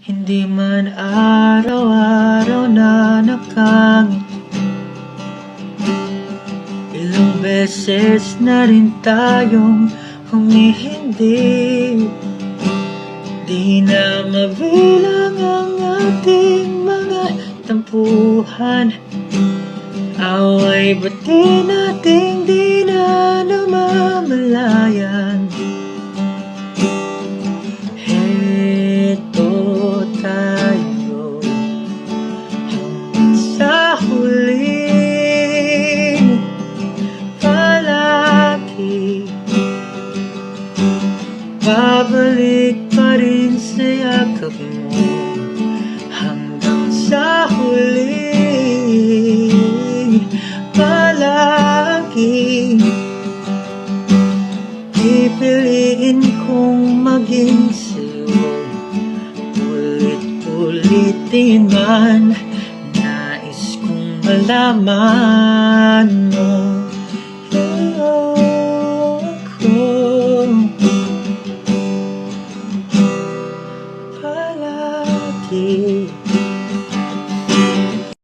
Hindi man araw-araw na nakangiti. Ilang beses na rin tayong humihindi. Di na mabilang ang ating mga tampuhan. Away ba't di nating di na namamalayan? Heto tayo hanggang sa huling palagi. Babalik pa rin sa yakap mo hanggang sa huling palagi. Pipiliin kong maging sa'yo, ulit-ulitin man. Nais kong malaman mo ako palagi.